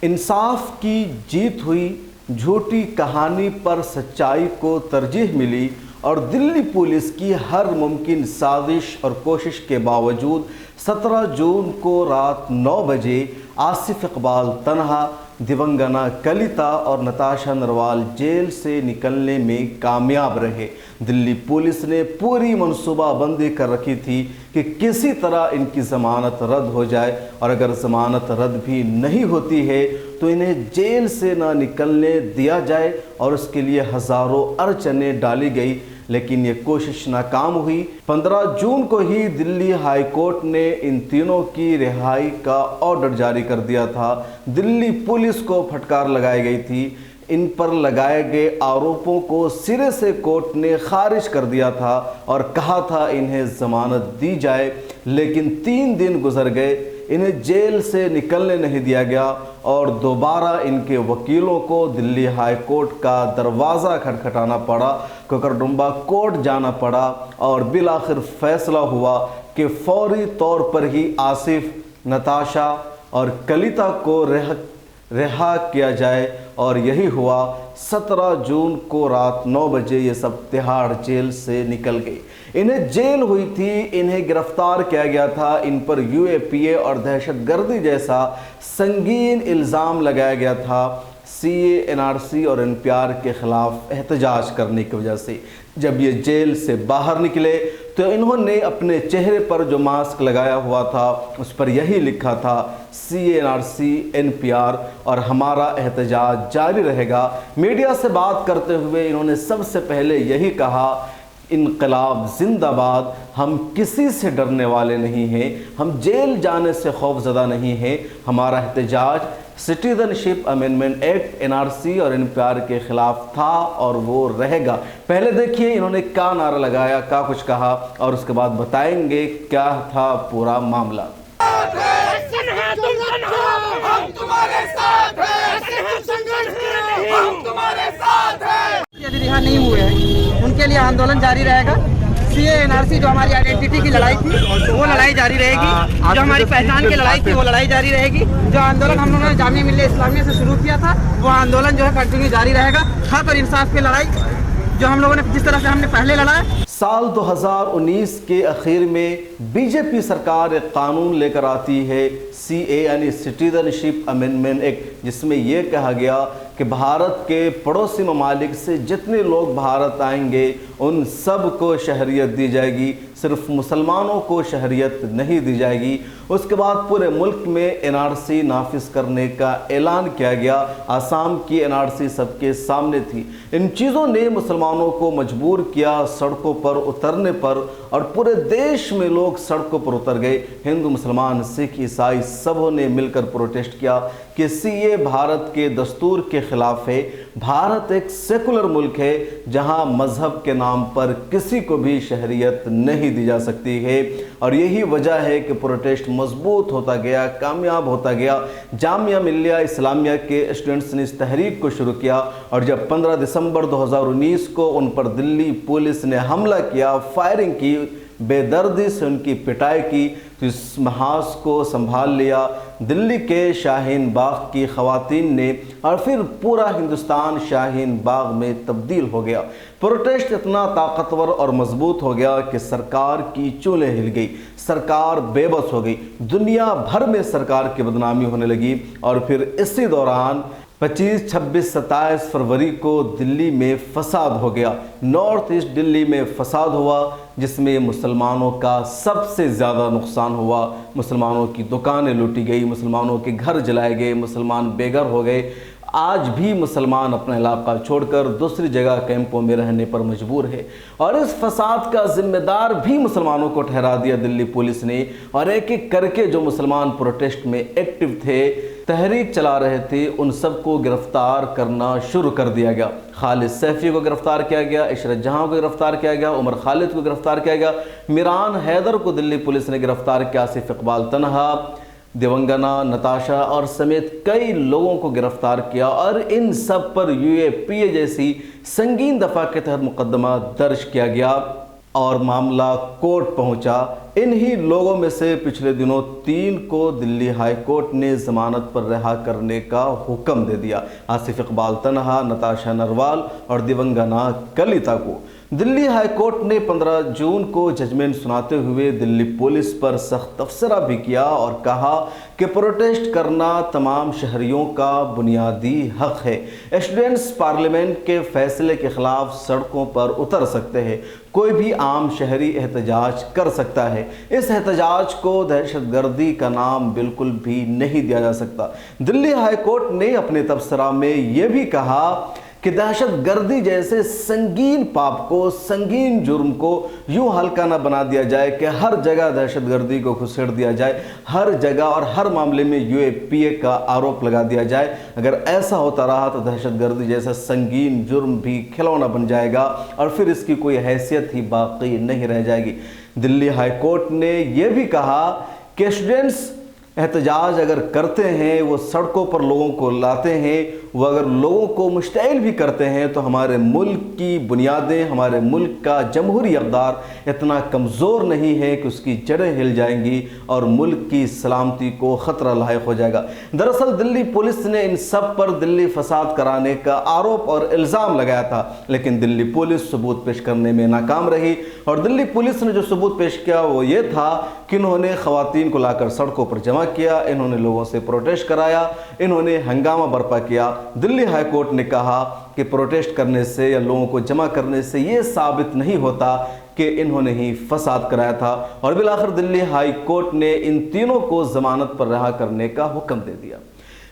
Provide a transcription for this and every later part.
इंसाफ की जीत हुई, झूठी कहानी पर सच्चाई को तरजीह मिली और दिल्ली पुलिस की हर मुमकिन साजिश और कोशिश के बावजूद 17 जून को रात 9 बजे आसिफ इकबाल तन्हा, दिवंगना कलिता और नताशा नरवाल जेल से निकलने में कामयाब रहे। दिल्ली पुलिस ने पूरी मनसूबाबंदी कर रखी थी कि किसी तरह इनकी ज़मानत रद्द हो जाए और अगर ज़मानत रद्द भी नहीं होती है तो इन्हें जेल से ना निकलने दिया जाए और उसके लिए हज़ारों अड़चनें डाली गई, लेकिन ये कोशिश नाकाम हुई। 15 जून को ही दिल्ली हाई कोर्ट ने इन तीनों की रिहाई का ऑर्डर जारी कर दिया था। दिल्ली पुलिस को फटकार लगाई गई थी। इन पर लगाए गए आरोपों को सिरे से कोर्ट ने खारिज कर दिया था और कहा था इन्हें ज़मानत दी जाए, लेकिन 3 दिन गुजर गए, इन्हें जेल से निकलने नहीं दिया गया और दोबारा इनके वकीलों को दिल्ली हाई कोर्ट का दरवाज़ा खटखटाना पड़ा, कोकरडुम्बा कोर्ट जाना पड़ा और बिलाखिर फैसला हुआ कि फौरी तौर पर ही आसिफ, नताशा और कलिता को रिहा किया जाए और यही हुआ। 17 जून को रात 9 बजे ये सब तिहाड़ जेल से निकल गए। इन्हें जेल हुई थी, इन्हें गिरफ्तार किया गया था, इन पर UAPA और दहशतगर्दी जैसा संगीन इल्ज़ाम लगाया गया था CA, NRC और NPR के ख़िलाफ़ एहतजाज करने की वजह से। जब ये जेल से बाहर निकले तो इन्होंने अपने चेहरे पर जो मास्क लगाया हुआ था उस पर यही लिखा था CA, NRC, NPR और हमारा एहतजाज जारी रहेगा। मीडिया से बात करते हुए इन्होंने सबसे पहले यही कहा, इनकलाब जिंदाबाद, हम किसी से डरने वाले नहीं हैं, हम जेल जाने से खौफज़दा नहीं हैं, हमारा एहतजाज सिटीजनशिप अमेंडमेंट एक्ट NRC और NPR के ख़िलाफ़ था और वो रहेगा। पहले देखिए इन्होंने क्या नारा लगाया, क्या कुछ कहा और उसके बाद बताएंगे क्या था पूरा मामला। यदि रिहा नहीं हुए हैं उनके लिए आंदोलन जारी रहेगा। CA, NRC जो हमारी आइडेंटिटी की लड़ाई थी वो लड़ाई जारी रहेगी, जो हमारी पहचान की लड़ाई थी वो लड़ाई जारी रहेगी। जो आंदोलन हम लोगों ने जामिया मिल्लिया इस्लामिया से शुरू किया था वो आंदोलन जो है कंटिन्यू जारी रहेगा। हक और इंसाफ की लड़ाई जो हम लोगों ने जिस तरह से हमने पहले लड़ा है। साल 2019 के आखिर में BJP सरकार एक कानून लेकर आती है CA यानी सिटीजनशिप अमेंडमेंट एक्ट, जिसमें यह कहा गया कि भारत के पड़ोसी ममालिक से जितने लोग भारत आएंगे उन सब को शहरियत दी जाएगी, सिर्फ मुसलमानों को शहरियत नहीं दी जाएगी। उसके बाद पूरे मुल्क में NRC नाफिज करने का ऐलान किया गया। आसाम की NRC सबके सामने थी। इन चीज़ों ने मुसलमानों को मजबूर किया सड़कों पर उतरने पर और पूरे देश में लोग सड़कों पर उतर गए। हिंदू, मुसलमान, सिख, ईसाई सबों ने मिलकर प्रोटेस्ट किया कि CA भारत के दस्तूर के ख़िलाफ़ है। भारत एक सेकुलर मुल्क है जहां मज़हब के नाम पर किसी को भी शहरियत नहीं दी जा सकती है और यही वजह है कि प्रोटेस्ट मजबूत होता गया, कामयाब होता गया। जामिया मिल्लिया इस्लामिया के स्टूडेंट्स ने इस तहरीक को शुरू किया और जब 15 दिसंबर 2019 को उन पर दिल्ली पुलिस ने हमला किया, फायरिंग की, बेदर्दी से उनकी पिटाई की, तो इस महाज को संभाल लिया दिल्ली के शाहीन बाग की ख़वातीन ने और फिर पूरा हिंदुस्तान शाहीन बाग में तब्दील हो गया। प्रोटेस्ट इतना ताकतवर और मजबूत हो गया कि सरकार की चूलें हिल गई, सरकार बेबस हो गई, दुनिया भर में सरकार की बदनामी होने लगी और फिर इसी दौरान 25, 26, 27 फरवरी को दिल्ली में फसाद हो गया। नॉर्थ ईस्ट दिल्ली में फसाद हुआ जिसमें मुसलमानों का सबसे ज़्यादा नुकसान हुआ। मुसलमानों की दुकानें लूटी गई, मुसलमानों के घर जलाए गए, मुसलमान बेघर हो गए। आज भी मुसलमान अपना इलाका छोड़कर दूसरी जगह कैंपों में रहने पर मजबूर है और इस फसाद का जिम्मेदार भी मुसलमानों को ठहरा दिया दिल्ली पुलिस ने और एक एक करके जो मुसलमान प्रोटेस्ट में एक्टिव थे, तहरीक चला रहे थे, उन सबको गिरफ्तार करना शुरू कर दिया गया। खालिद सैफी को गिरफ्तार किया गया, इशरत जहां को गिरफ्तार किया गया, उमर खालिद को गिरफ्तार किया गया, मिरान हैदर को दिल्ली पुलिस ने गिरफ्तार किया, आसिफ इकबाल तन्हा, दिवंगना, नताशा और समेत कई लोगों को गिरफ्तार किया और इन सब पर UAPA जैसी संगीन दफ़ा के तहत मुकदमा दर्ज किया गया और मामला कोर्ट पहुंचा। इन्हीं लोगों में से पिछले दिनों 3 को दिल्ली हाई कोर्ट ने जमानत पर रिहा करने का हुक्म दे दिया। आसिफ इकबाल तन्हा, नताशा नरवाल और दिवंगना कलिता को दिल्ली हाई कोर्ट ने 15 जून को जजमेंट सुनाते हुए दिल्ली पुलिस पर सख्त तबसरा भी किया और कहा कि प्रोटेस्ट करना तमाम शहरियों का बुनियादी हक है। स्टूडेंट्स पार्लियामेंट के फैसले के खिलाफ सड़कों पर उतर सकते हैं। कोई भी आम शहरी एहतजाज कर सकता है। इस एहतजाज को दहशतगर्दी का नाम बिल्कुल भी नहीं दिया जा सकता। दिल्ली हाई कोर्ट ने अपने तबसरा में यह भी कहा कि दहशतगर्दी जैसे संगीन पाप को, संगीन जुर्म को यूं हल्का ना बना दिया जाए कि हर जगह दहशतगर्दी को घुसेड़ दिया जाए, हर जगह और हर मामले में यूएपीए का आरोप लगा दिया जाए। अगर ऐसा होता रहा तो दहशतगर्दी जैसा संगीन जुर्म भी खिलौना बन जाएगा और फिर इसकी कोई हैसियत ही बाकी नहीं रह जाएगी। दिल्ली हाई कोर्ट ने यह भी कहा कि स्टूडेंट्स एहतजाज अगर करते हैं, वो सड़कों पर लोगों को लाते हैं, वो अगर लोगों को मुश्तइल भी करते हैं तो हमारे मुल्क की बुनियादें, हमारे मुल्क का जमहूरी इक़्तिदार इतना कमज़ोर नहीं है कि उसकी जड़ें हिल जाएंगी और मुल्क की सलामती को ख़तरा लायक हो जाएगा। दरअसल दिल्ली पुलिस ने इन सब पर दिल्ली फसाद कराने का आरोप और इल्ज़ाम लगाया था, लेकिन दिल्ली पुलिस सबूत पेश करने में नाकाम रही। और दिल्ली पुलिस ने जो सबूत पेश किया वो ये था कि इन्होंने ख़वातीन को लाकर सड़कों पर जमा किया, इन्होंने लोगों से प्रोटेस्ट कराया, इन्होंने हंगामा बर्पा किया। दिल्ली हाई कोर्ट ने कहा कि प्रोटेस्ट करने से या लोगों को जमा करने से ये साबित नहीं होता कि इन्होंने ही फसाद कराया था। और बिलाखिर दिल्ली हाई कोर्ट ने इन तीनों को जमानत पर रिहा करने का हुक्म दे दिया।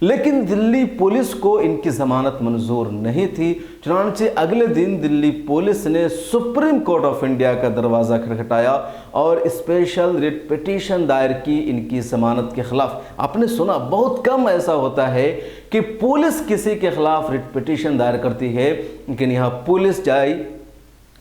लेकिन दिल्ली पुलिस को इनकी ज़मानत मंजूर नहीं थी। चुनांचे अगले दिन दिल्ली पुलिस ने सुप्रीम कोर्ट ऑफ इंडिया का दरवाज़ा खटखटाया और स्पेशल रिट पिटीशन दायर की इनकी ज़मानत के ख़िलाफ़। आपने सुना, बहुत कम ऐसा होता है कि पुलिस किसी के ख़िलाफ़ रिट पिटीशन दायर करती है, लेकिन यहाँ पुलिस जाए,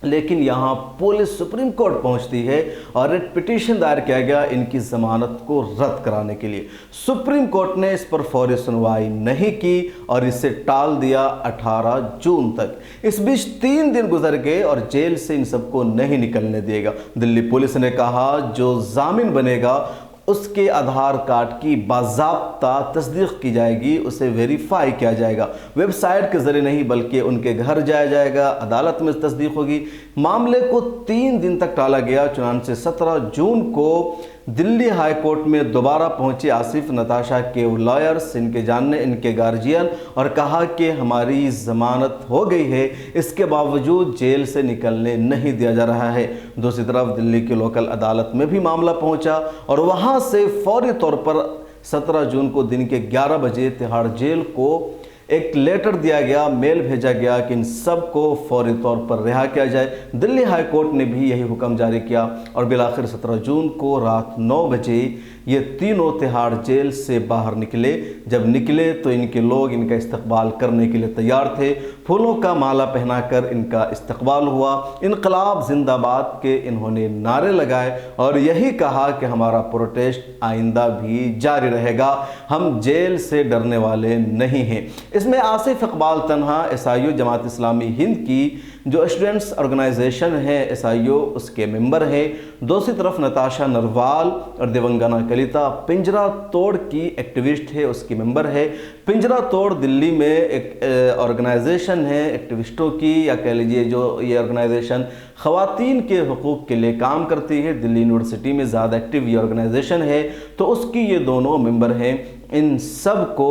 लेकिन यहाँ पुलिस सुप्रीम कोर्ट पहुँचती है और रिट पिटीशन दायर किया गया इनकी ज़मानत को रद्द कराने के लिए। सुप्रीम कोर्ट ने इस पर फौरी सुनवाई नहीं की और इसे टाल दिया 18 जून तक। इस बीच 3 दिन गुजर गए और जेल से इन सबको नहीं निकलने देगा। दिल्ली पुलिस ने कहा जो जामिन बनेगा उसके आधार कार्ड की बाज़ाब्ता तस्दीक की जाएगी, उसे वेरीफाई किया जाएगा। वेबसाइट के ज़रिए नहीं बल्कि उनके घर जाया जाएगा, अदालत में तस्दीक होगी। मामले को 3 दिन तक टाला गया। चुनांचे 17 जून को दिल्ली हाई कोर्ट में दोबारा पहुंचे आसिफ, नताशा के लॉयर्स, इनके जानने, इनके गार्जियन, और कहा कि हमारी ज़मानत हो गई है, इसके बावजूद जेल से निकलने नहीं दिया जा रहा है। दूसरी तरफ दिल्ली की लोकल अदालत में भी मामला पहुंचा और वहां से फौरी तौर पर 17 जून को दिन के 11 बजे तिहाड़ जेल को एक लेटर दिया गया, मेल भेजा गया कि इन सब को फौरी तौर पर रिहा किया जाए। दिल्ली हाई कोर्ट ने भी यही हुक्म जारी किया और बिलाखिर 17 जून को रात 9 बजे ये तीनों तिहाड़ जेल से बाहर निकले। जब निकले तो इनके लोग इनका इस्तकबाल करने के लिए तैयार थे। फूलों का माला पहनाकर इनका इस्तकबाल हुआ। इनकलाब जिंदाबाद के इन्होंने नारे लगाए और यही कहा कि हमारा प्रोटेस्ट आइंदा भी जारी रहेगा, हम जेल से डरने वाले नहीं हैं। इसमें आसिफ इकबाल तन्हा एसआईओ जमात इस्लामी हिंद की जो स्टूडेंट्स ऑर्गेनाइजेशन है एसआईओ उसके मेंबर हैं। दूसरी तरफ नताशा नरवाल और दिवंगना कलिता पिंजरा तोड़ की एक्टिविस्ट है, उसकी मेंबर है। पिंजरा तोड़ दिल्ली में एक ऑर्गेनाइजेशन है एक्टिविस्टों की, या कह लीजिए जो ये ऑर्गेनाइजेशन ख़वातीन के हुकूक़ के लिए काम करती है। दिल्ली यूनिवर्सिटी में ज़्यादा एक्टिव ये ऑर्गेनाइजेशन है, तो उसकी ये दोनों मेंबर हैं। इन सब को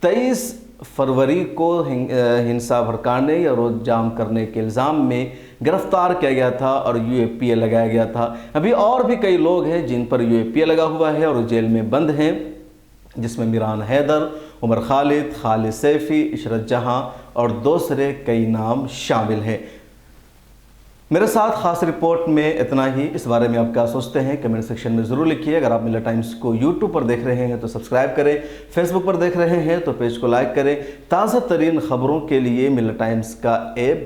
23 फरवरी को हिंसा भड़काने या रोड जाम करने के इल्ज़ाम में गिरफ्तार किया गया था और यूएपीए लगाया गया था। अभी और भी कई लोग हैं जिन पर यूएपीए लगा हुआ है और जेल में बंद हैं, जिसमें मिरान हैदर, उमर खालिद, खालिद सैफ़ी, इशरत जहां और दूसरे कई नाम शामिल हैं। मेरे साथ ख़ास रिपोर्ट में इतना ही। इस बारे में आप क्या सोचते हैं कमेंट सेक्शन में ज़रूर लिखिए। अगर आप मिल्लत टाइम्स को यूट्यूब पर देख रहे हैं तो सब्सक्राइब करें, फेसबुक पर देख रहे हैं तो पेज को लाइक करें। ताज़ा तरीन ख़बरों के लिए मिल्लत टाइम्स का ऐप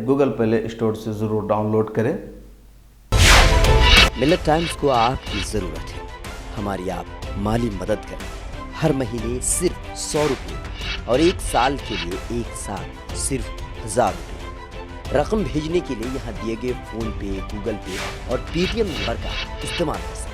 गूगल प्ले स्टोर से ज़रूर डाउनलोड करें। मिल्लत टाइम्स को आपकी ज़रूरत है, हमारी आप माली मदद करें। हर महीने सिर्फ 100 रुपये और 1 साल के लिए एक साथ सिर्फ 1000 रुपये। रकम भेजने के लिए यहाँ दिए गए फोन पे, गूगल पे और पेटीएम नंबर का इस्तेमाल कर सकते हैं।